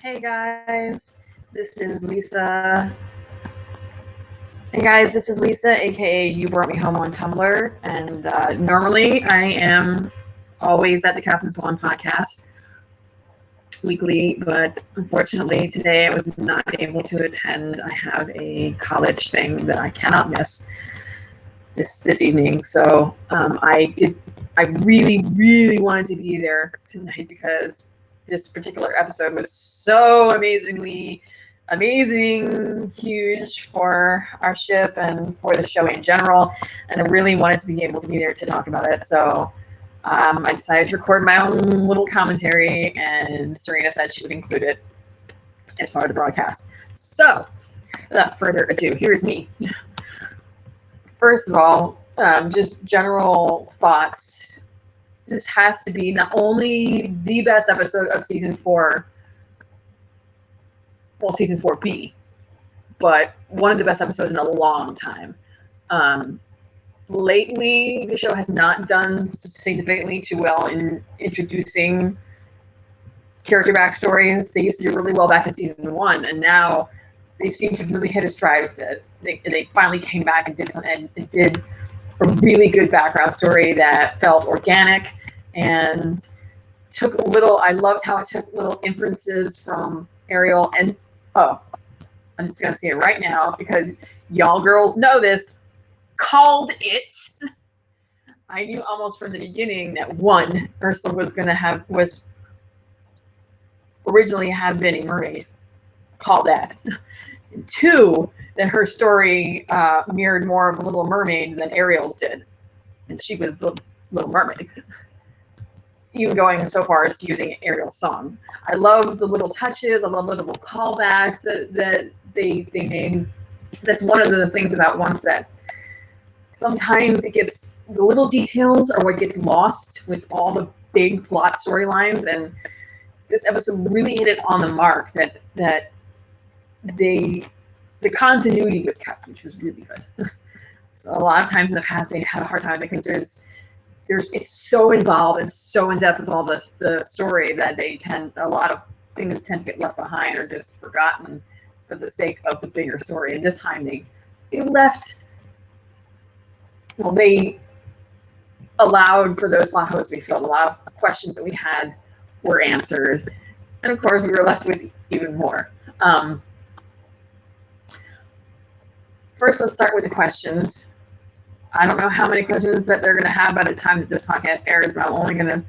Hey guys, this is Lisa. Hey guys, this is Lisa, aka You Brought Me Home on Tumblr. And normally I am always at the Captain Swan podcast weekly, but unfortunately today I was not able to attend. I have a college thing that I cannot miss this evening. So I really wanted to be there tonight because this particular episode was so amazing, huge for our ship and for the show in general. And I really wanted to be able to be there to talk about it. So I decided to record my own little commentary, and Serena said she would include it as part of the broadcast. So without further ado, here's me. First of all, just general thoughts. This has to be not only the best episode of season 4, well, season 4B, but one of the best episodes in a long time. Lately, the show has not done significantly too well in introducing character backstories. They used to do really well back in season 1, and now they seem to really hit a stride with it. They finally came back and did a really good background story that felt organic and took a little. I loved how it took little inferences from Ariel and I'm just gonna say it right now because y'all girls know this. Called it. I knew almost from the beginning that one, Ursula was originally have been a mermaid. Call that. And 2, that her story mirrored more of a Little Mermaid than Ariel's did, and she was the Little Mermaid. Even going so far as using Ariel's song. I love the little touches. I love the little callbacks that they made. That's one of the things about One Set. Sometimes it gets, the little details are what gets lost with all the big plot storylines, and this episode really hit it on the mark that the continuity was kept, which was really good. So a lot of times in the past they had a hard time because it's so involved and so in depth with all the story that a lot of things tend to get left behind or just forgotten for the sake of the bigger story. And this time they allowed for those plot holes to be filled. A lot of questions that we had were answered, and of course we were left with even more. First, let's start with the questions. I don't know how many questions that they're going to have by the time that this podcast airs, but I'm only going to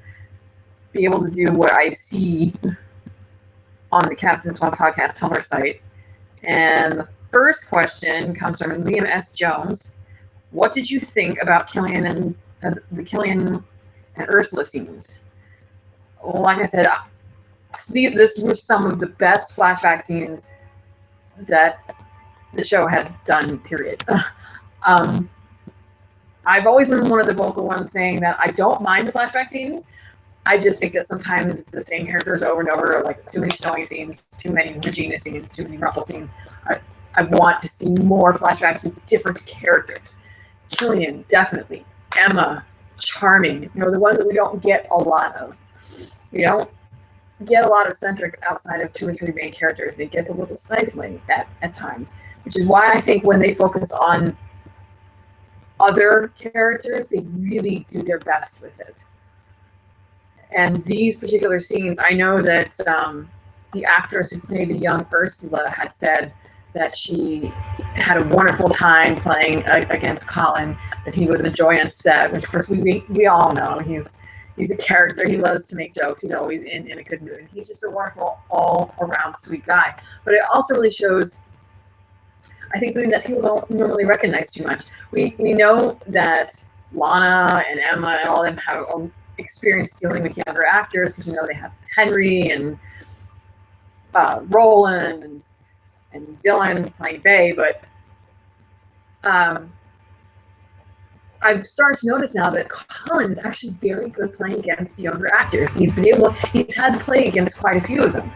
be able to do what I see on the Captain Swan podcast Tumblr site. And the first question comes from Liam S. Jones. What did you think about Killian and the Killian and Ursula scenes? Well, like I said, this was some of the best flashback scenes that the show has done, period. I've always been one of the vocal ones saying that I don't mind the flashback scenes. I just think that sometimes it's the same characters over and over, like too many Snowy scenes, too many Regina scenes, too many Ruffle scenes. I want to see more flashbacks with different characters. Killian, definitely. Emma, charming. The ones that we don't get a lot of. We don't get a lot of centrics outside of 2 or 3 main characters. It gets a little stifling at times, which is why I think when they focus on other characters, they really do their best with it. And these particular scenes, I know that the actress who played the young Ursula had said that she had a wonderful time playing against Colin, that he was a joy on set, which of course we all know. He's a character. He loves to make jokes. He's always in a good mood. He's just a wonderful, all-around sweet guy. But it also really shows, I think, something that people don't normally recognize too much. We know that Lana and Emma and all of them have experience dealing with younger actors because they have Henry and Roland and Dylan playing Bay, but I've started to notice now that Colin is actually very good playing against younger actors. He's had to play against quite a few of them.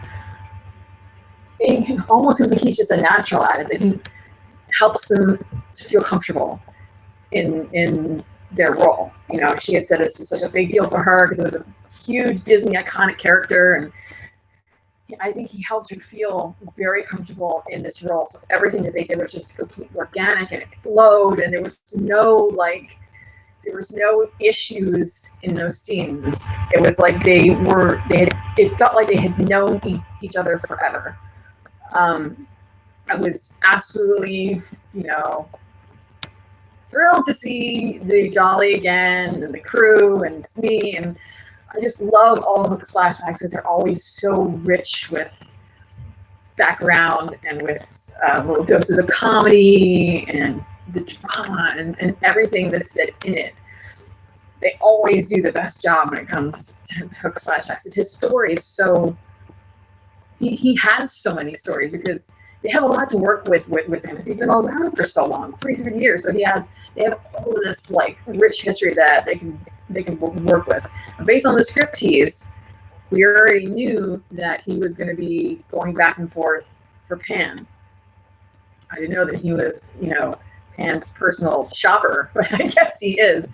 It almost seems like he's just a natural at it, that he helps them to feel comfortable in their role. She had said it's just such a big deal for her because it was a huge Disney iconic character, and I think he helped her feel very comfortable in this role. So everything that they did was just completely organic, and it flowed, and there was no issues in those scenes. It was like it felt like they had known each other forever. I was absolutely, thrilled to see the Jolly again, and the crew, and Smee, and I just love all of Hook's flashbacks because they're always so rich with background and with little doses of comedy and the drama and everything that's in it. They always do the best job when it comes to Hook's flashbacks. His story is so... He has so many stories because they have a lot to work with him because he's been around for so long, 300 years. So they have all of this like rich history that they can work with. And based on the script tease, we already knew that he was going to be going back and forth for Pan. I didn't know that he was, Pan's personal shopper, but I guess he is.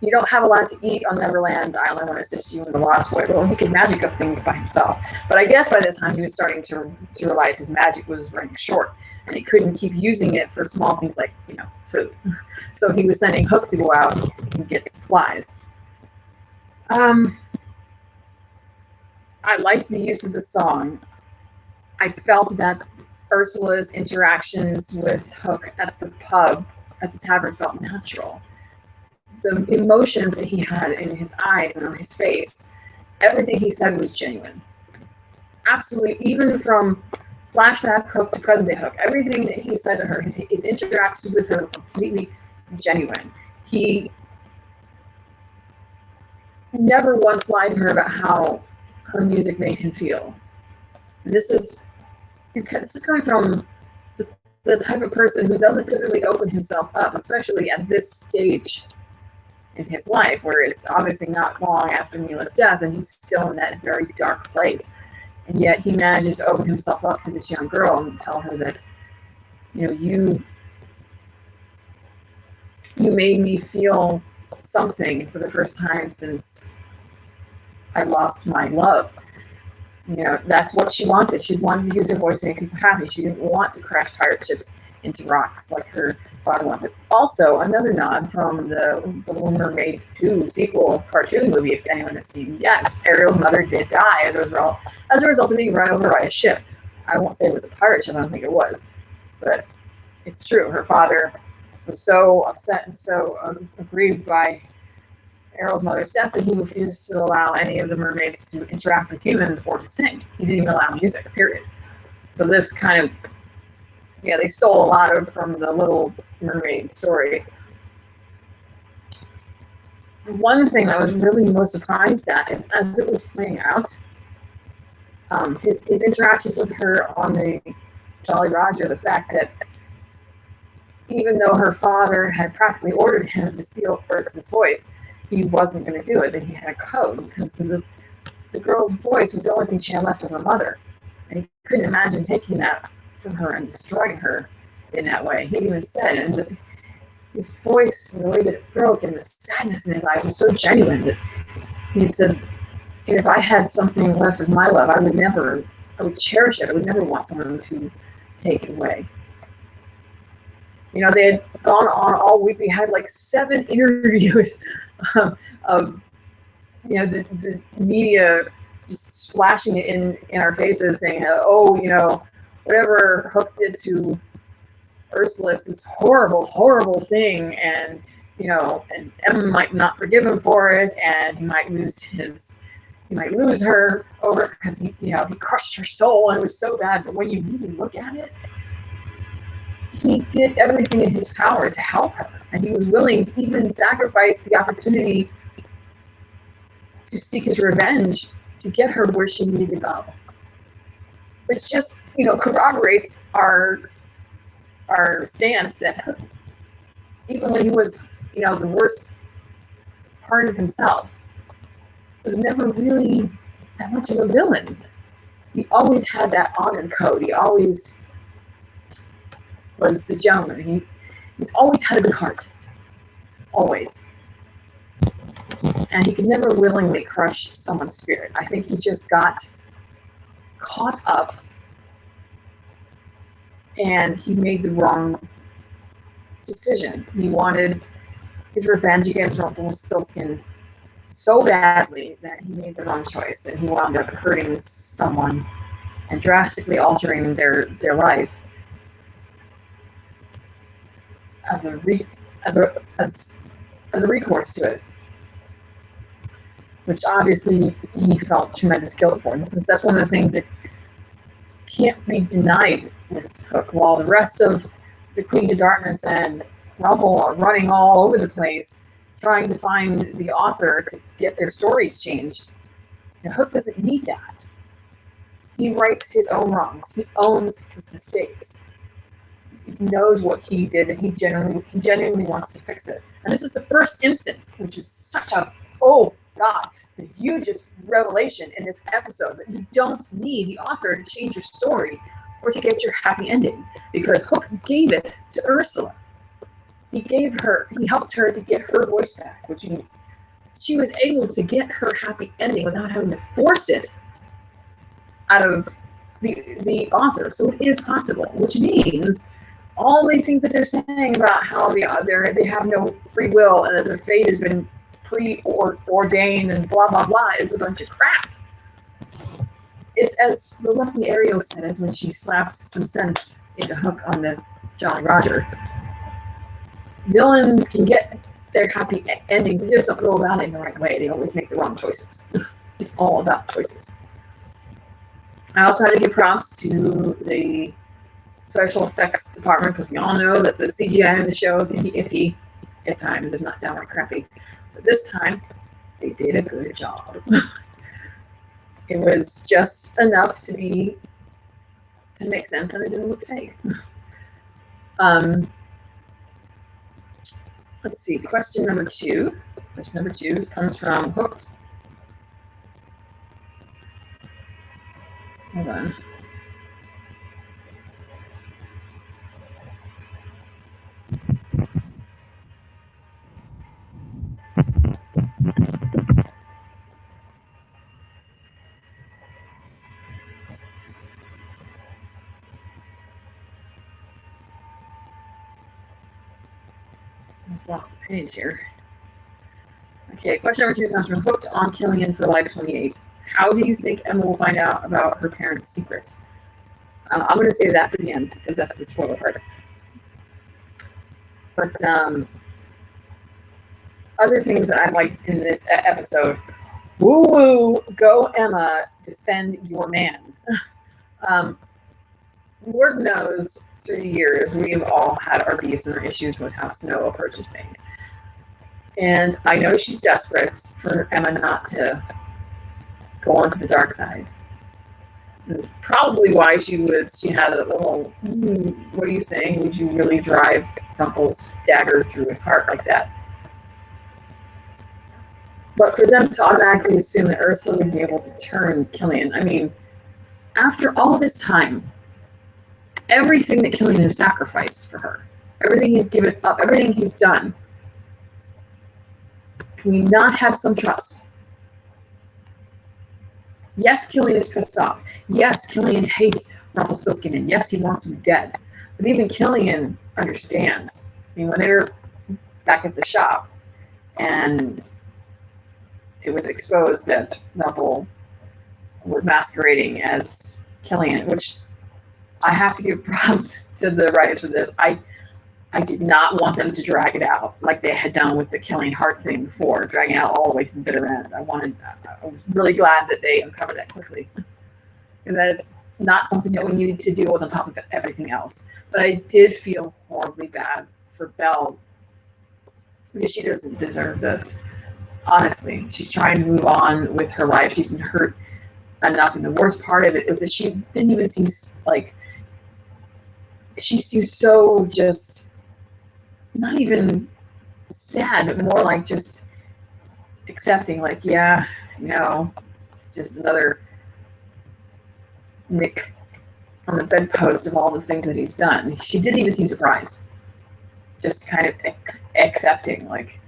You don't have a lot to eat on Neverland Island when it's just you and the Lost Boys. Well, he can magic up things by himself. But I guess by this time he was starting to realize his magic was running short, and he couldn't keep using it for small things like, food. So he was sending Hook to go out and get supplies. I liked the use of the song. I felt that Ursula's interactions with Hook at the pub, at the tavern, felt natural. The emotions that he had in his eyes and on his face, everything he said was genuine. Absolutely, even from flashback Hook to present day Hook, everything that he said to her, his interactions with her were completely genuine. He never once lied to her about how her music made him feel. And this is coming from the type of person who doesn't typically open himself up, especially at this stage in his life, where it's obviously not long after Mila's death and he's still in that very dark place. And yet he manages to open himself up to this young girl and tell her that, you made me feel something for the first time since I lost my love. That's what she wanted. She wanted to use her voice to make people happy. She didn't want to crash pirate ships into rocks like her father wanted. Also, another nod from the Little Mermaid 2 sequel cartoon movie, if anyone has seen. Yes, Ariel's mother did die as a result of being run over by a ship. I won't say it was a pirate ship, I don't think it was. But it's true. Her father was so upset and so aggrieved by Ariel's mother's death that he refused to allow any of the mermaids to interact with humans or to sing. He didn't even allow music, period. So this kind of, they stole a lot from the Little Mermaid story. The one thing I was really most surprised at is, as it was playing out, his interactions with her on the Jolly Roger, the fact that even though her father had practically ordered him to steal Ursula's voice, he wasn't going to do it, that he had a code, because the girl's voice was the only thing she had left of her mother. And he couldn't imagine taking that from her and destroying her in that way. He even said, and his voice, and the way that it broke, and the sadness in his eyes was so genuine that he said, if I had something left of my love, I would cherish it. I would never want someone to take it away. They had gone on all week. We had like 7 interviews of the media just splashing it in our faces, saying, whatever Hook did to Ursula is this horrible, horrible thing, and and Emma might not forgive him for it, and he might lose her over it because he crushed her soul and it was so bad. But when you really look at it, he did everything in his power to help her, and he was willing to even sacrifice the opportunity to seek his revenge to get her where she needed to go. Which just, corroborates our stance that even when he was, the worst part of himself, was never really that much of a villain. He always had that honor code. He always was the gentleman. He's always had a good heart. Always. And he could never willingly crush someone's spirit. I think he just got caught up and he made the wrong decision. He wanted his revenge against Rumpelstiltskin so badly that he made the wrong choice, and he wound up hurting someone and drastically altering their life as a recourse to it, which obviously he felt tremendous guilt for. That's one of the things that can't be denied with Hook. While the rest of the Queens of Darkness and Rumple are running all over the place trying to find the author to get their stories changed, Hook doesn't need that. He rights his own wrongs. He owns his mistakes. He knows what he did, and he genuinely wants to fix it. And this is the first instance, which is such a, oh God, the hugest revelation in this episode, that you don't need the author to change your story or to get your happy ending, because Hook gave it to Ursula. He helped her to get her voice back, which means she was able to get her happy ending without having to force it out of the author. So it is possible, which means all these things that they're saying about how they have no free will and that their fate has been preordained and blah blah blah is a bunch of crap. It's as the lovely Ariel said it when she slapped some sense into Hook on the Jolly Roger. Villains can get their happy endings, they just don't go about it in the right way. They always make the wrong choices. It's all about choices. I also had to give props to the special effects department, because we all know that the CGI in the show can be iffy at times, if not downright crappy. But this time, they did a good job. It was just enough to make sense, and it didn't look fake. Let's see, question number 2. Question number 2 comes from Hooked. Hold on. I just lost the page here. Okay, question number 2 comes from Hooked on Killian for Live 28. How do you think Emma will find out about her parents' secret? I'm going to save that for the end, because that's the spoiler part. But other things that I liked in this episode. Woo woo, go Emma, defend your man. Lord knows, through the years, we've all had our beefs and our issues with how Snow approaches things. And I know she's desperate for Emma not to go onto the dark side. That's probably why she had a little, what are you saying? Would you really drive Rumple's dagger through his heart like that? But for them to automatically assume that Ursula would be able to turn Killian, I mean, after all this time, everything that Killian has sacrificed for her, everything he's given up, everything he's done, can we not have some trust? Yes, Killian is pissed off. Yes, Killian hates Rumpelstiltskin, and yes, he wants him dead. But even Killian understands. I mean, when they were back at the shop, and it was exposed that Rumple was masquerading as Killian, which I have to give props to the writers for this. I did not want them to drag it out like they had done with the Killian Heart thing before, dragging it out all the way to the bitter end. I was really glad that they uncovered that quickly. And that is not something that we needed to deal with on top of everything else. But I did feel horribly bad for Belle, because she doesn't deserve this. Honestly, she's trying to move on with her life. She's been hurt enough, and the worst part of it was that she didn't even seem like, she seems so just not even sad, but more like just accepting, like, yeah, you know, it's just another nick on the bedpost of all the things that he's done. She didn't even seem surprised, just kind of accepting, like,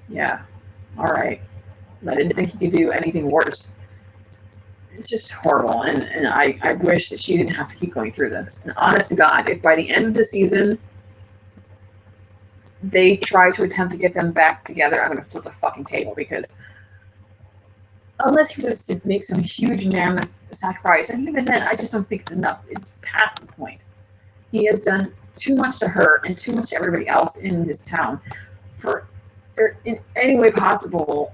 Yeah. All right. I didn't think he could do anything worse. It's just horrible, and I wish that she didn't have to keep going through this. And honest to God, if by the end of the season they try to attempt to get them back together, I'm going to flip the fucking table, because unless he was to make some huge mammoth sacrifice, and even then, I just don't think it's enough. It's past the point. He has done too much to her and too much to everybody else in this town for, in any way possible,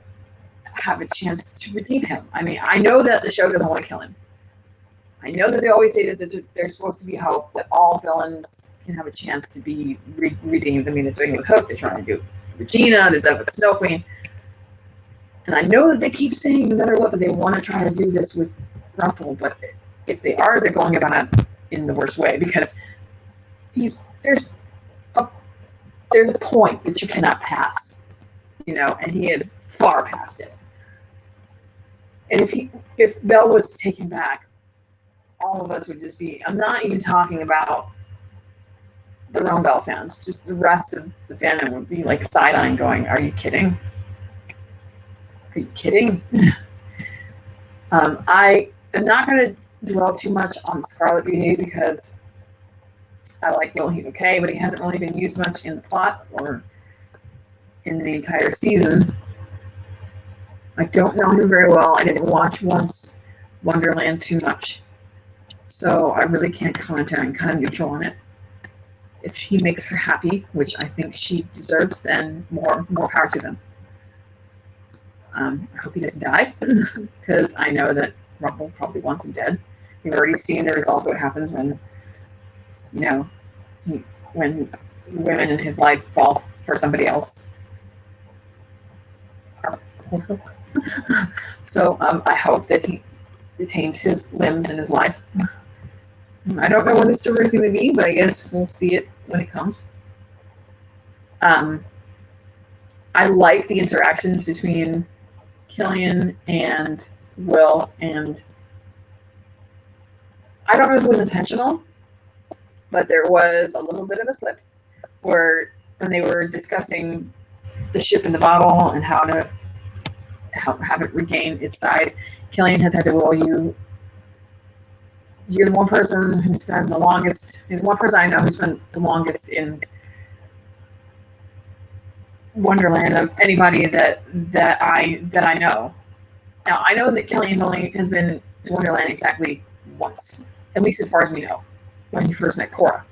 have a chance to redeem him. I mean, I know that the show doesn't want to kill him. I know that they always say that there's supposed to be hope, that all villains can have a chance to be redeemed. I mean, they're doing it with Hook, they're trying to do it with Regina, they've done it with the Snow Queen. And I know that they keep saying no matter what that they want to try to do this with Rumple, but if they are, they're going about it in the worst way, because there's a point that you cannot pass, and he is far past it. And if Belle was taken back, all of us would just be, I'm not even talking about the Rome Belle fans, just the rest of the fandom would be like side-eyeing going, are you kidding? Are you kidding? I am not going to dwell too much on Scarlet Beauty, because I like Will, he's okay, but he hasn't really been used much in the plot or in the entire season. I don't know him very well. I didn't watch once Wonderland too much, so I really can't comment. I'm kind of neutral on it. If he makes her happy, which I think she deserves, then more power to them. I hope he doesn't die, because I know that Rumple probably wants him dead. We've already seen the results of what happens when, when women in his life fall for somebody else. So I hope that he retains his limbs in his life. I don't know what the story is going to be, but I guess we'll see it when it comes. I like the interactions between Killian and Will, and I don't know if it was intentional, but there was a little bit of a slip where when they were discussing the ship in the bottle and how to have it regain its size, Killian has had to, well, you're the one person who spent the longest, there's one person I know who spent the longest in Wonderland of anybody that I know. Now, I know that Killian only has been to Wonderland exactly once, at least as far as we know, when he first met Cora.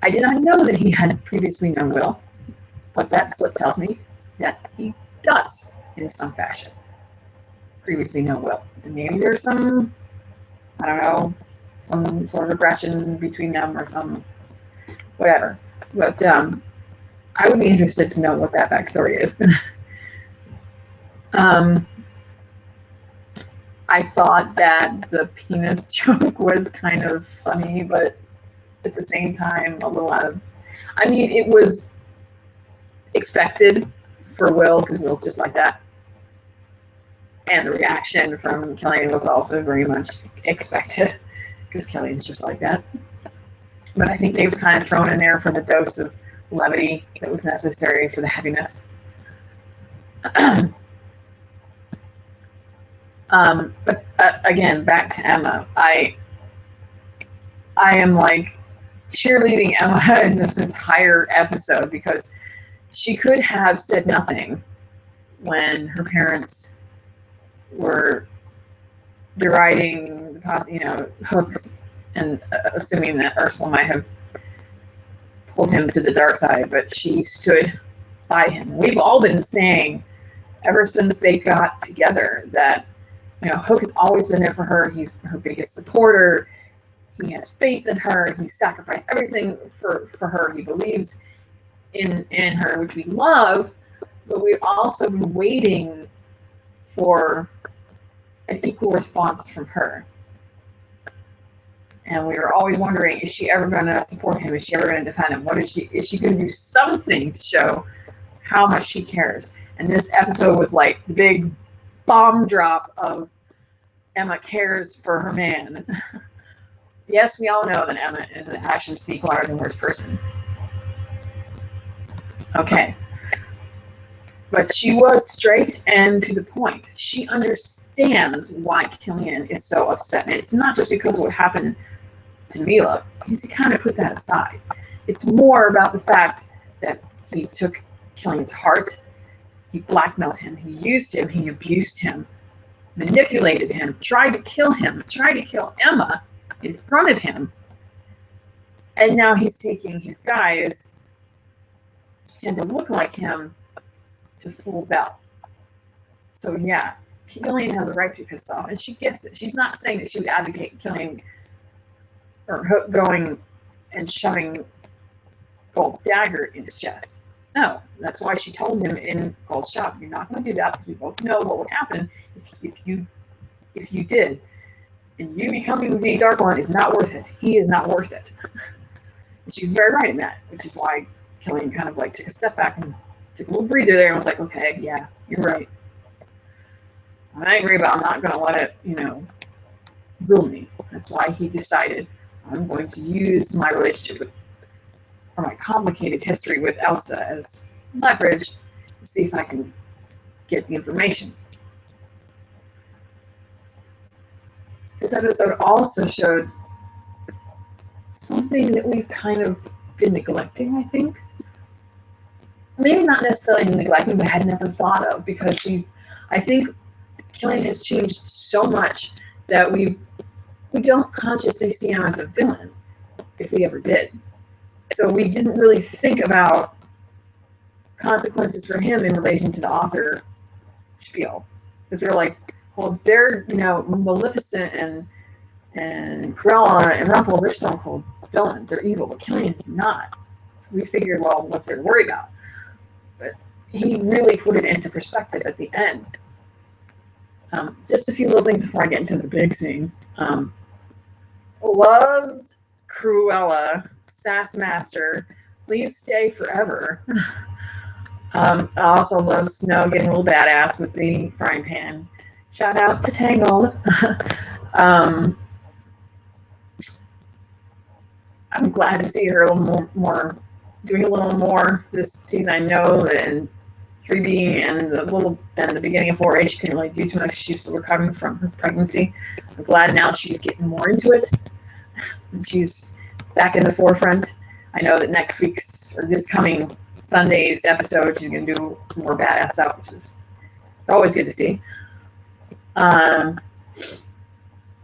I did not know that he had previously known Will, but that slip tells me that he does, in some fashion, previously know Will. And maybe there's some, I don't know, some sort of aggression between them or some whatever. But I would be interested to know what that backstory is. I thought that the penis joke was kind of funny, but at the same time a little out of, I mean, it was expected for Will, because Will's just like that. And the reaction from Killian was also very much expected, because Killian's just like that. But I think they was kind of thrown in there for the dose of levity that was necessary for the heaviness. But again, back to Emma. I am like cheerleading Emma in this entire episode, because she could have said nothing when her parents were deriding the hooks, and assuming that Ursula might have pulled him to the dark side, but she stood by him. We've all been saying ever since they got together that Hook has always been there for her. He's her biggest supporter. He has faith in her. He sacrificed everything for her. He believes in her, which we love, but we've also been waiting for an equal response from her. And we were always wondering, is she ever going to support him? Is she ever going to defend him? Is she going to do something to show how much she cares? And this episode was like the big bomb drop of Emma cares for her man. Yes, we all know that Emma is an actions speak louder than words person. Okay. But she was straight and to the point. She understands why Killian is so upset. And it's not just because of what happened to Mila, because he kind of put that aside. It's more about the fact that he took Killian's heart, he blackmailed him, he used him, he abused him, manipulated him, tried to kill Emma in front of him. And now he's taking his guys to look like him to fool Belle. So yeah, Killian has a right to be pissed off, and she gets it. She's not saying that she would advocate killing or going and shoving Gold's dagger in his chest. No, that's why she told him in Gold's shop, "You're not going to do that because we both know what would happen if you did. And you becoming the Dark One is not worth it. He is not worth it." And she's very right in that, which is why Killian kind of like took a step back and took a little breather there and was like, "Okay, yeah, you're right. I'm angry, but I'm not going to let it, rule me." That's why he decided, I'm going to use my relationship with, or my complicated history with Elsa as leverage to see if I can get the information. This episode also showed something that we've kind of been neglecting, I think. Maybe not necessarily neglecting, but had never thought of, because I think Killian has changed so much that we don't consciously see him as a villain, if we ever did. So we didn't really think about consequences for him in relation to the author spiel. Because we were like, well, they're, Maleficent and Cruella and Rumple, they're stone cold villains. They're evil, but Killian's not. So we figured, well, what's there to worry about? But he really put it into perspective at the end. Just a few little things before I get into the big scene. Loved Cruella, Sass Master, please stay forever. I also love Snow getting a little badass with the frying pan. Shout out to Tangled. I'm glad to see her a little more, doing a little more this season. I know that in 3B and the beginning of 4H, she couldn't really do too much. She was still recovering from her pregnancy. I'm glad now she's getting more into it. She's back in the forefront. I know that next week's, or this coming Sunday's episode, she's going to do some more badass stuff, which is, it's always good to see.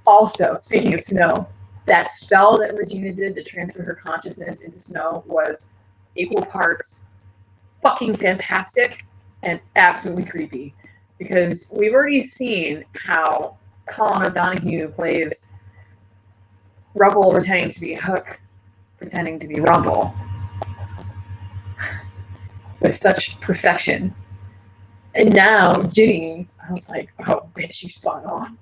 Also, speaking of Snow, that spell that Regina did to transfer her consciousness into Snow was equal parts fucking fantastic and absolutely creepy. Because we've already seen how Colin O'Donoghue plays Rumple pretending to be Hook, pretending to be Rumple, with such perfection. And now, Ginny, I was like, oh, bitch, you spot on.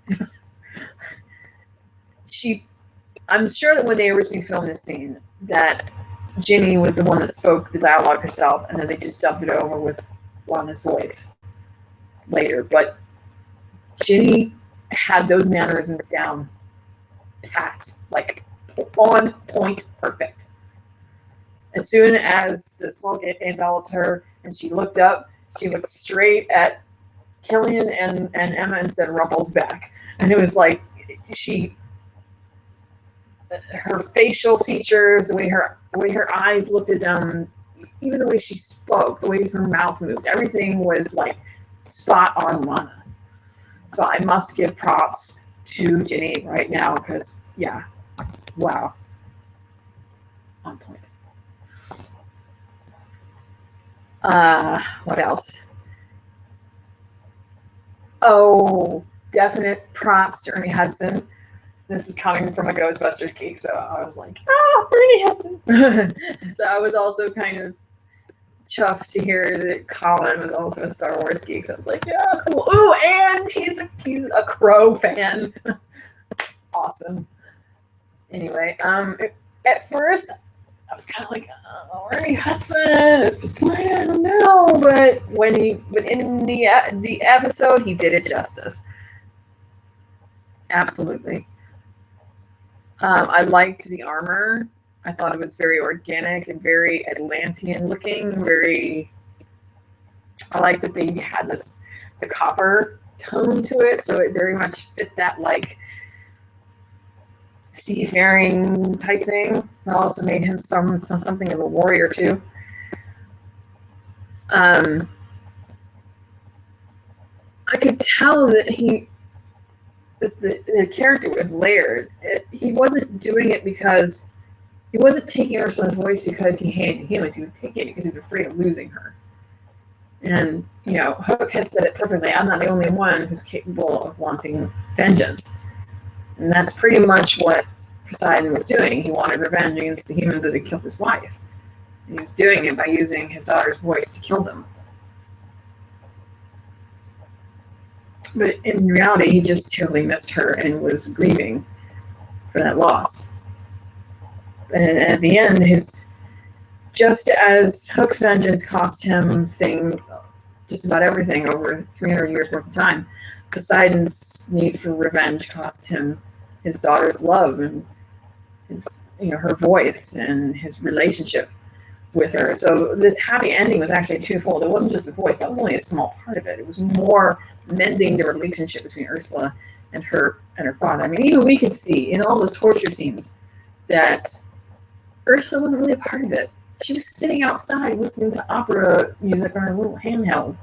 I'm sure that when they originally filmed this scene, that Ginny was the one that spoke the dialogue herself, and then they just dubbed it over with Wanda's voice later. But Ginny had those mannerisms down pat, like on point, perfect. As soon as the smoke enveloped her and she looked up, she looked straight at Killian and Emma and said, "Rumple's back." And it was like her facial features, the way her eyes looked at them, even the way she spoke, the way her mouth moved, everything was like spot on Lana. So I must give props to Ginny right now because, yeah, wow, on point. What else? Oh, definite props to Ernie Hudson. This is coming from a Ghostbusters geek, so I was like, Ernie Hudson. So I was also kind of chuffed to hear that Colin was also a Star Wars geek. So I was like, yeah, cool. Ooh, and he's a Crow fan. Awesome. Anyway, at first I was kind of like, oh, Ernie Hudson is I don't know, but in the episode, he did it justice. Absolutely. I liked the armor. I thought it was very organic and very Atlantean looking, very I like that they had the copper tone to it, so it very much fit that like seafaring type thing. It also made him something of a warrior too. I could tell that the character was layered. He wasn't doing it because he wasn't taking Ursula's voice because he hated humans. He was taking it because he was afraid of losing her. And, you know, Hook has said it perfectly. I'm not the only one who's capable of wanting vengeance. And that's pretty much what Poseidon was doing. He wanted revenge against the humans that had killed his wife. And he was doing it by using his daughter's voice to kill them. But in reality, he just terribly missed her and was grieving for that loss. And at the end, just as Hook's vengeance cost him just about everything over 300 years worth of time, Poseidon's need for revenge cost him his daughter's love and her voice and his relationship with her. So this happy ending was actually twofold. It wasn't just the voice. That was only a small part of it. It was more mending the relationship between Ursula and her father. I mean, even we could see in all those torture scenes that Ursula wasn't really a part of it. She was sitting outside listening to opera music on her little handheld.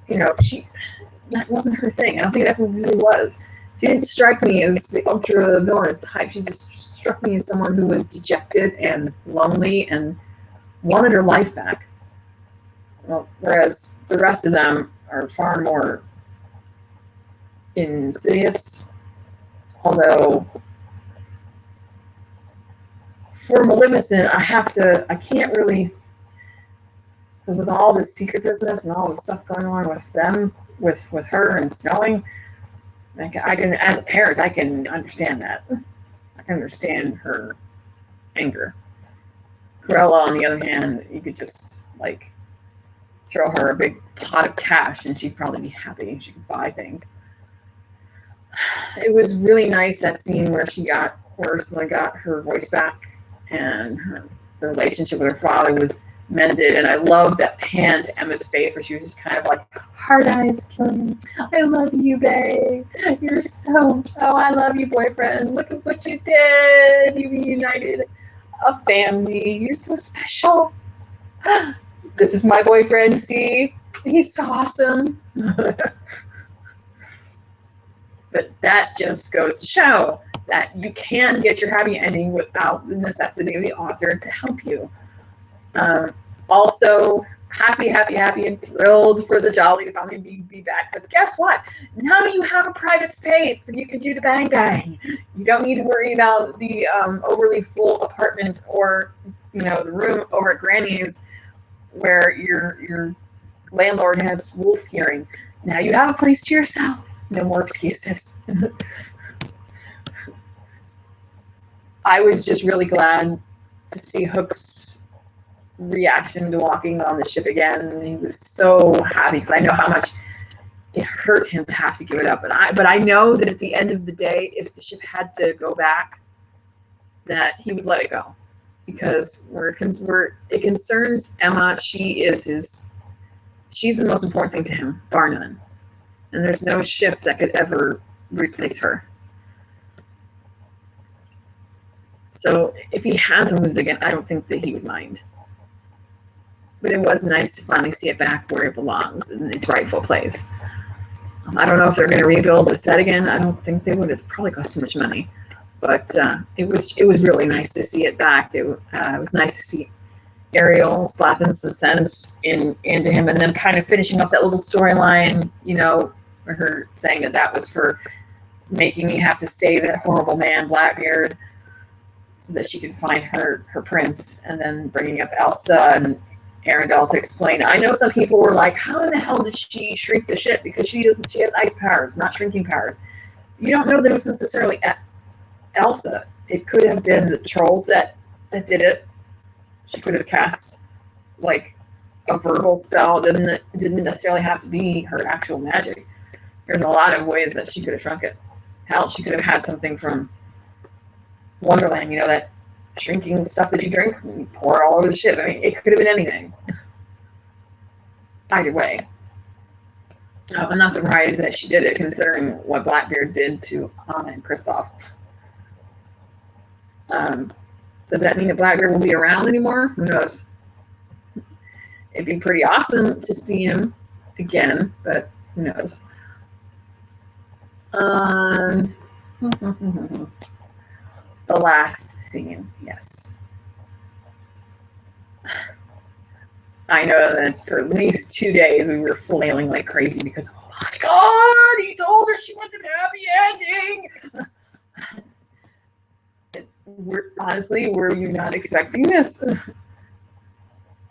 That wasn't her thing. I don't think it ever really was. She didn't strike me as the ultra villainous type. She just struck me as someone who was dejected and lonely and wanted her life back. Well, whereas the rest of them are far more insidious. Although for Maleficent, I can't really, because with all this secret business and all the stuff going on with them, with her and Snowing, I can, as a parent, I can understand that. I can understand her anger. Cruella, on the other hand, you could just, throw her a big pot of cash and she'd probably be happy. She could buy things. It was really nice, that scene where Ursula got her voice back and her relationship with her father was mended. And I loved that pan to Emma's face where she was just kind of like, hard eyes killing. I love you, babe. You're I love you, boyfriend. Look at what you did. You reunited a family. You're so special. This is my boyfriend, see? He's so awesome. But that just goes to show that you can get your happy ending without the necessity of the author to help you. Also, happy, and thrilled for the Jolly to finally be back. Because guess what? Now you have a private space where you can do the bang bang. You don't need to worry about the overly full apartment or the room over at Granny's where your landlord has wolf hearing. Now you have a place to yourself. No more excuses. I was just really glad to see Hook's reaction to walking on the ship again. He was so happy because I know how much it hurt him to have to give it up. But I know that at the end of the day, if the ship had to go back, that he would let it go. Because it concerns Emma. She's the most important thing to him, bar none. And there's no ship that could ever replace her. So if he had to lose it again, I don't think that he would mind. But it was nice to finally see it back where it belongs, in its rightful place. I don't know if they're going to rebuild the set again. I don't think they would. It's probably cost too much money. But it was really nice to see it back. It was nice to see Ariel slapping some sense into him, and then kind of finishing up that little storyline, for her saying that was for making me have to save that horrible man, Blackbeard, so that she could find her prince, and then bringing up Elsa and Arendelle to explain. I know some people were like, how in the hell did she shrink the ship? Because she has ice powers, not shrinking powers. You don't know that it was necessarily Elsa. It could have been the trolls that did it. She could have cast a verbal spell. It didn't necessarily have to be her actual magic. There's a lot of ways that she could have shrunk it. Hell, she could have had something from Wonderland, that shrinking stuff that you drink and you pour it all over the ship. I mean, it could have been anything. either way. I'm not surprised that she did it, considering what Blackbeard did to Anna and Kristoff. Does that mean that Blackbeard will be around anymore? Who knows? It'd be pretty awesome to see him again, but who knows? The last scene, yes. I know that for at least 2 days we were flailing like crazy because, oh my God, he told her she wants a happy ending. Honestly, were you not expecting this?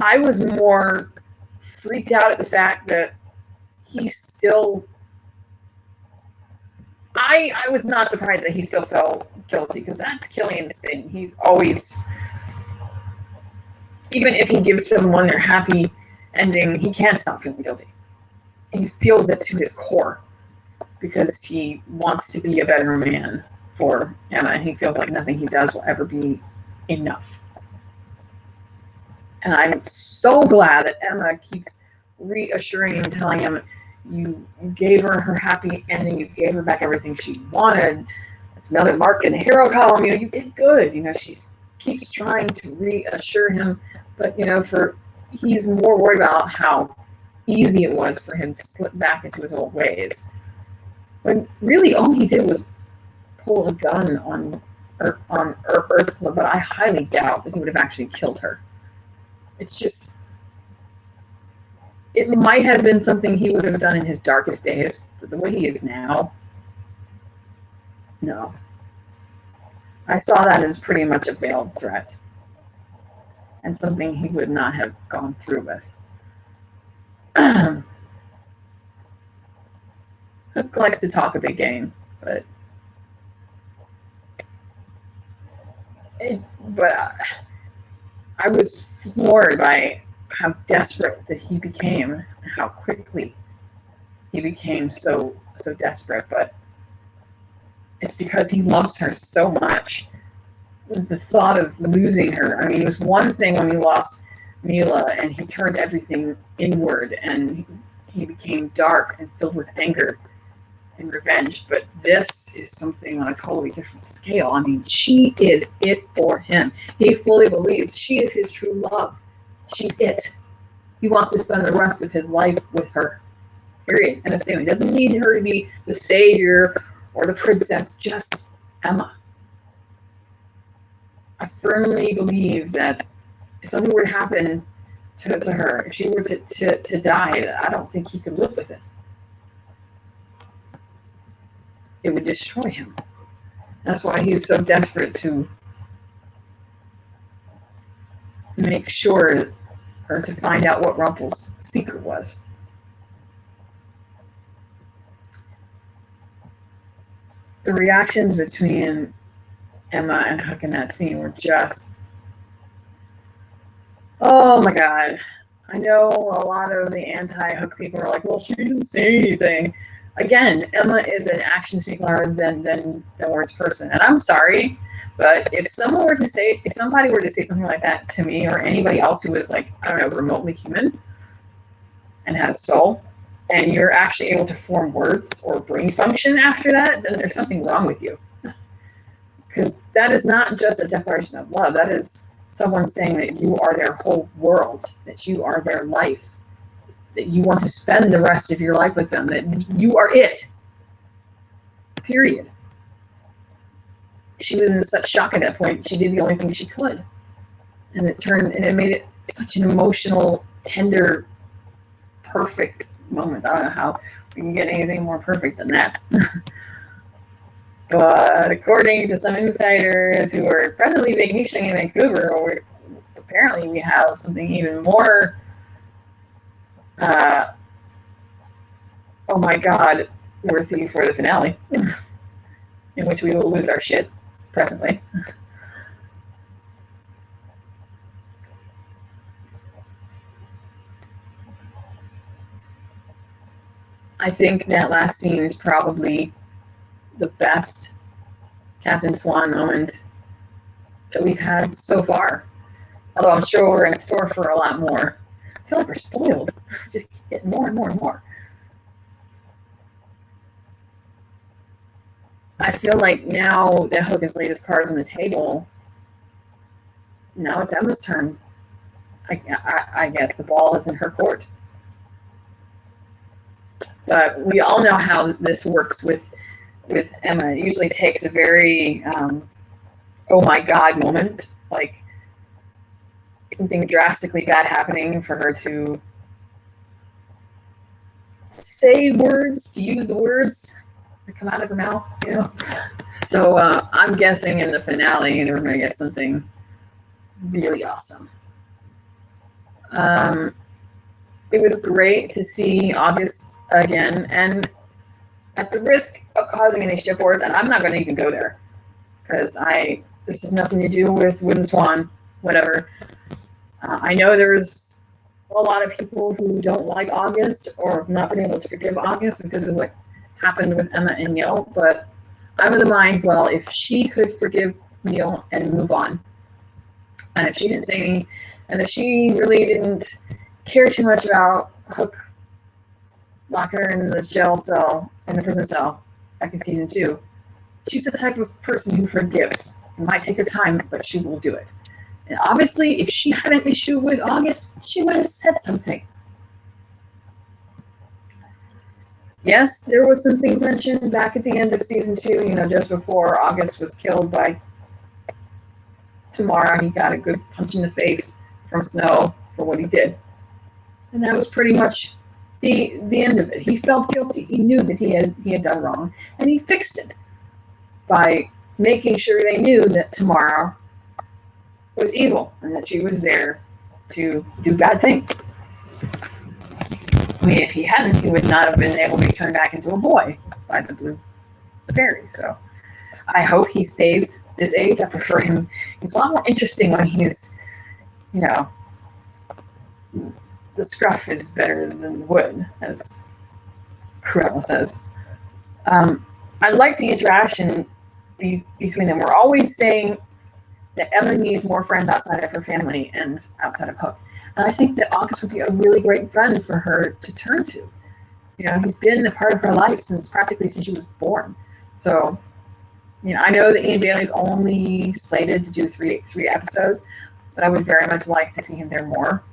I was more freaked out at the fact that he still... I was not surprised that he still felt guilty, because that's Killian's thing. He's always... Even if he gives someone their happy ending, he can't stop feeling guilty. He feels it to his core because he wants to be a better man for Emma, and he feels like nothing he does will ever be enough. And I'm so glad that Emma keeps reassuring him, telling him, you gave her her happy ending, you gave her back everything she wanted. It's another mark in the hero column. You did good. She keeps trying to reassure him, but he's more worried about how easy it was for him to slip back into his old ways. When really all he did was pull a gun on Ursula, but I highly doubt that he would have actually killed her. It's just, it might have been something he would have done in his darkest days, but the way he is now, no. I saw that as pretty much a veiled threat and something he would not have gone through with. Hook likes to talk a big game, but I was floored by how desperate that he became, how quickly he became so desperate. But it's because he loves her so much. The thought of losing her, it was one thing when he lost Mila and he turned everything inward and he became dark and filled with anger and revenge, but this is something on a totally different scale. She is it for him. He fully believes she is his true love. She's it. He wants to spend the rest of his life with her. Period. And he doesn't need her to be the savior or the princess, just Emma. I firmly believe that if something were to happen to her, if she were to die, I don't think he could live with it. It would destroy him. That's why he's so desperate to make sure, or to find out what Rumpel's secret was. The reactions between Emma and Hook in that scene were just, oh my God. I know a lot of the anti-Hook people are like, well, she didn't say anything. Again, Emma is an action speaker than words person. And I'm sorry, but if somebody were to say something like that to me or anybody else who was remotely human and had a soul, and you're actually able to form words or brain function after that, then there's something wrong with you. Because that is not just a declaration of love. That is someone saying that you are their whole world, that you are their life, that you want to spend the rest of your life with them, that you are it. Period. She was in such shock at that point, she did the only thing she could. And it made it such an emotional, tender, perfect moment. I don't know how we can get anything more perfect than that. But according to some insiders who are presently vacationing in Vancouver, apparently we have something even more oh my God, worthy for the finale, in which we will lose our shit presently. I think that last scene is probably the best Captain Swan moment that we've had so far. Although I'm sure we're in store for a lot more. feel like we're spoiled. Just keep getting more and more and more. I feel like now that Hook has laid his cards on the table, now it's Emma's turn. I guess the ball is in her court. But we all know how this works with Emma. It usually takes a very oh my God moment, like something drastically bad happening for her to say words, to use the words that come out of her mouth, you know. So I'm guessing in the finale we're going to get something really awesome. It was great to see August again, and at the risk of causing any ship wars, and I'm not going to even go there because this has nothing to do with Swan, whatever. I know there's a lot of people who don't like August or have not been able to forgive August because of what happened with Emma and Neil, but I'm of the mind, well, if she could forgive Neil and move on, and if she didn't say anything, and if she really didn't care too much about Hook locking her in the jail cell, in the prison cell, back in season 2, she's the type of person who forgives. It might take her time, but she will do it. And obviously, if she had an issue with August, she would have said something. Yes, there was some things mentioned back at the end of season 2, you know, just before August was killed by Tamara. He got a good punch in the face from Snow for what he did. And that was pretty much the end of it. He felt guilty. He knew that he had done wrong, and he fixed it by making sure they knew that Tamara was evil and that she was there to do bad things. I mean, if he hadn't, he would not have been able to be turned back into a boy by the blue fairy. So I hope he stays this age. I prefer him. He's a lot more interesting when he's, you know, the scruff is better than the wood, as Cruella says. I like the interaction between them. We're always saying that Emma needs more friends outside of her family and outside of Hook. And I think that August would be a really great friend for her to turn to. You know, he's been a part of her life practically since she was born. So, you know, I know that Ian Bailey's only slated to do three episodes, but I would very much like to see him there more.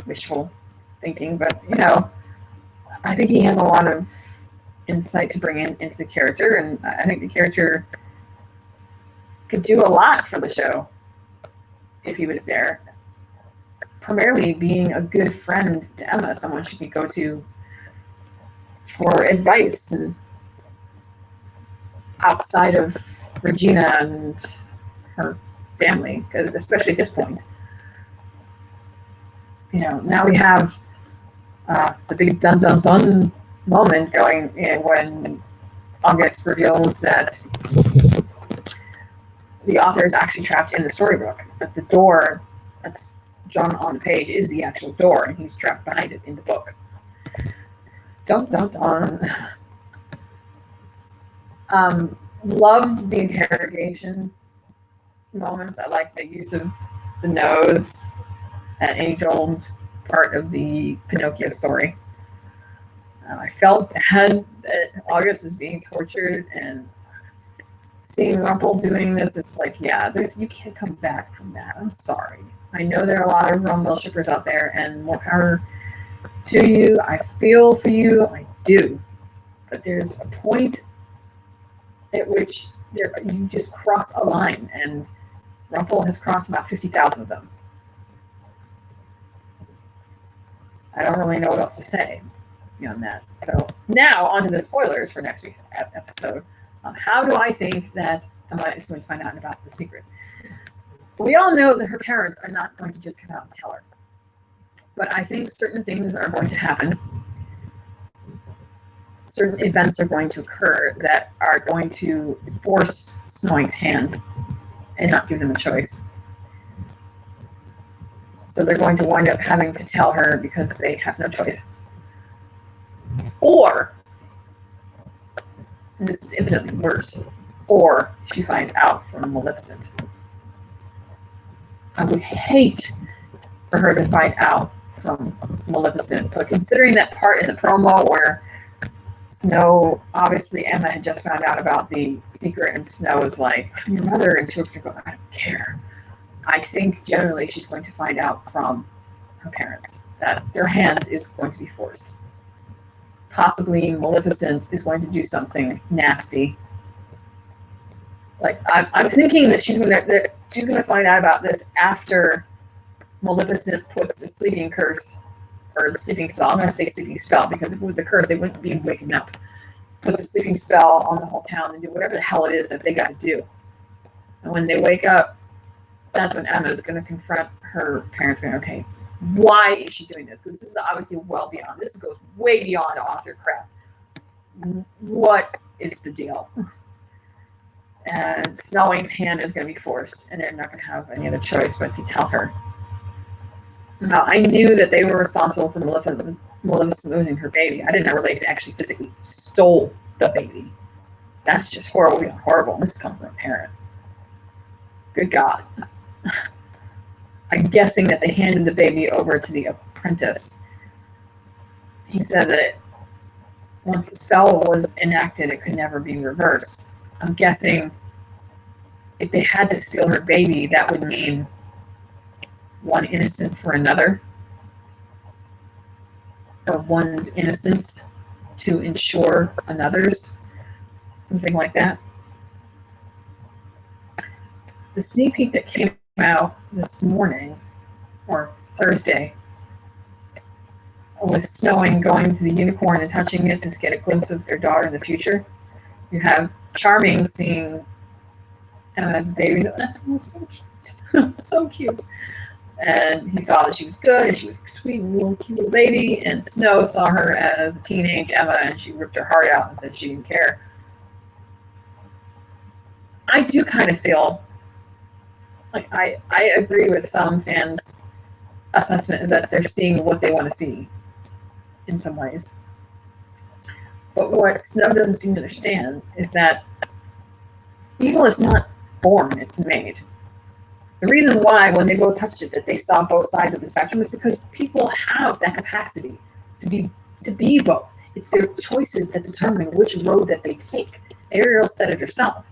Wishful thinking, but, you know, I think he has a lot of insight to bring into the character, and I think the character could do a lot for the show if he was there. Primarily being a good friend to Emma, someone she could go to for advice and outside of Regina and her family, because especially at this point, you know, now we have the big dun dun dun moment going in when August reveals that the author is actually trapped in the storybook, but the door that's drawn on the page is the actual door, and he's trapped behind it in the book. Dun dun dun. Loved the interrogation moments. I like the use of the nose, an age-old part of the Pinocchio story. I felt bad that August was being tortured, and seeing Rumple doing this, it's like, yeah, you can't come back from that. I'm sorry. I know there are a lot of Rumble shippers out there, and more power to you. I feel for you. I do. But there's a point at which you just cross a line, and Rumple has crossed about 50,000 of them. I don't really know what else to say beyond that. So now on to the spoilers for next week's episode. How do I think that Emma is going to find out about the secret? We all know that her parents are not going to just come out and tell her. But I think certain things are going to happen. Certain events are going to occur that are going to force Snowy's hand and not give them a choice. So they're going to wind up having to tell her because they have no choice. Or, and this is infinitely worse, or she finds out from Maleficent. I would hate for her to find out from Maleficent. But considering that part in the promo where Snow, obviously Emma had just found out about the secret, and Snow is like, "I'm your mother," and she looks at her and goes, "I don't care." I think generally she's going to find out from her parents that their hand is going to be forced. Possibly Maleficent is going to do something nasty. Like I'm thinking that she's gonna find out about this after Maleficent puts the sleeping curse, or the sleeping spell. I'm gonna say sleeping spell because if it was a curse, they wouldn't be waking up. Puts a sleeping spell on the whole town and do whatever the hell it is that they got to do. And when they wake up, that's when Emma's going to confront her parents, going, "Okay, why is she doing this? Because this is obviously well beyond. This goes way beyond author crap. What is the deal?" And Snowing's hand is going to be forced, and they're not going to have any other choice but to tell her. Now, I knew that they were responsible for Maleficent losing her baby. I didn't realize they actually physically stole the baby. That's just horrible. Horrible. This comes from a parent. Good God. I'm guessing that they handed the baby over to the apprentice. He said that once the spell was enacted, it could never be reversed. I'm guessing if they had to steal her baby, that would mean one innocent for another, or one's innocence to ensure another's, something like that. The sneak peek that came out this morning, or Thursday, with Snowing going to the unicorn and touching it to get a glimpse of their daughter in the future. You have Charming seeing Emma's baby. That's so cute. So cute. And he saw that she was good, and she was a sweet little cute little baby. And Snow saw her as a teenage Emma, and she ripped her heart out and said she didn't care. I do kind of feel like I agree with some fans' assessment is that they're seeing what they want to see in some ways. But what Snow doesn't seem to understand is that evil is not born, it's made. The reason why, when they both touched it, that they saw both sides of the spectrum is because people have that capacity to be both. It's their choices that determine which road that they take. Ariel said it herself.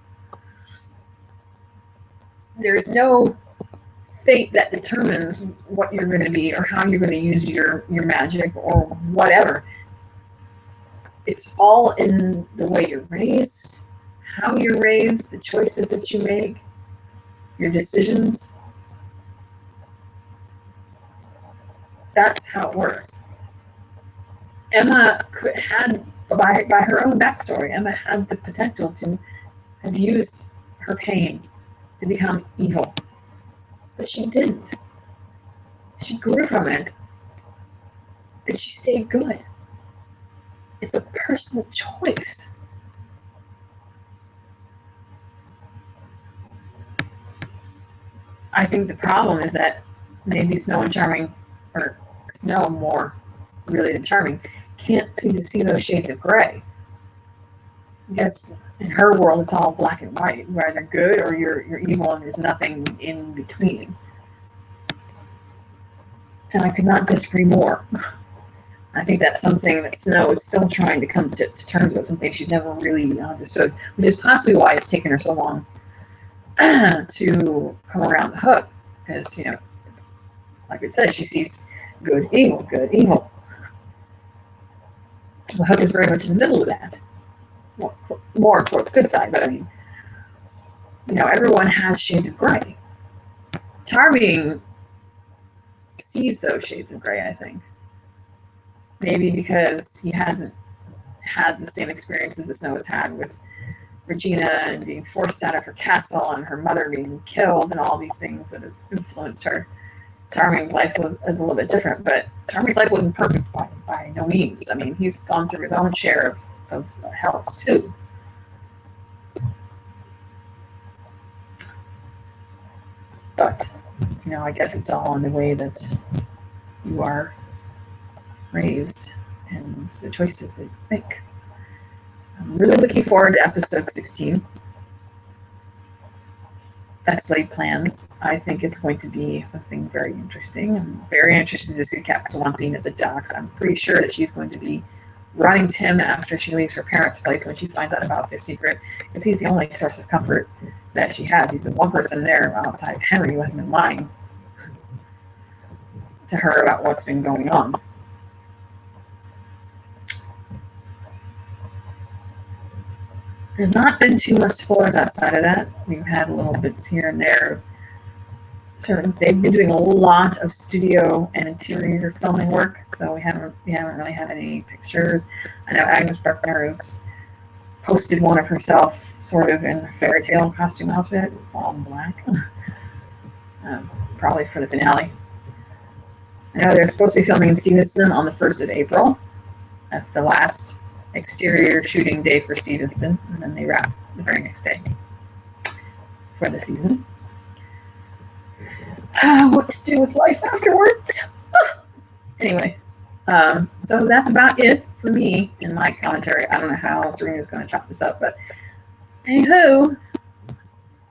There's no fate that determines what you're going to be or how you're going to use your magic or whatever. It's all in the way you're raised, how you're raised, the choices that you make, your decisions. That's how it works. Emma had, by her own backstory, Emma had the potential to have used her pain to become evil. But she didn't. She grew from it. And she stayed good. It's a personal choice. I think the problem is that maybe Snow and Charming, or Snow more really than Charming, can't seem to see those shades of gray. I guess in her world it's all black and white. You're either good or you're evil, and there's nothing in between. And I could not disagree more. I think that's something that Snow is still trying to come to terms with, something she's never really understood, which is possibly why it's taken her so long to come around the hook. Because, it's, like I said, she sees good, evil, good, evil. The hook is very much in the middle of that. More towards the good side, but I mean, everyone has shades of gray. Charming sees those shades of gray, I think. Maybe because he hasn't had the same experiences that Snow has had with Regina and being forced out of her castle and her mother being killed and all these things that have influenced her. Charming's life is a little bit different, but Charming's life wasn't perfect by no means. I mean, he's gone through his own share of hells too. But, I guess it's all in the way that you are raised and the choices that you make. I'm really looking forward to episode 16. best laid plans. I think it's going to be something very interesting. I'm very interested to see Cat Swan scene at the docks. I'm pretty sure that she's going to be running Tim after she leaves her parents' place when she finds out about their secret, because he's the only source of comfort that she has. He's the one person there outside of Henry who hasn't been lying to her about what's been going on. There's not been too much spoilers outside of that. We've had little bits here and there. They've been doing a lot of studio and interior filming work, so we haven't really had any pictures. I know Agnes Bruckner has posted one of herself, sort of in a fairy tale costume outfit. It's all in black, probably for the finale. I know they're supposed to be filming in Stevenson on the 1st of April. That's the last exterior shooting day for Stevenson, and then they wrap the very next day for the season. What to do with life afterwards? Anyway, so that's about it for me in my commentary. I don't know how Serena's going to chop this up, but anywho,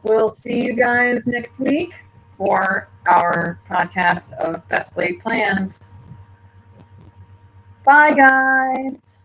we'll see you guys next week for our podcast of Best Laid Plans. Bye, guys.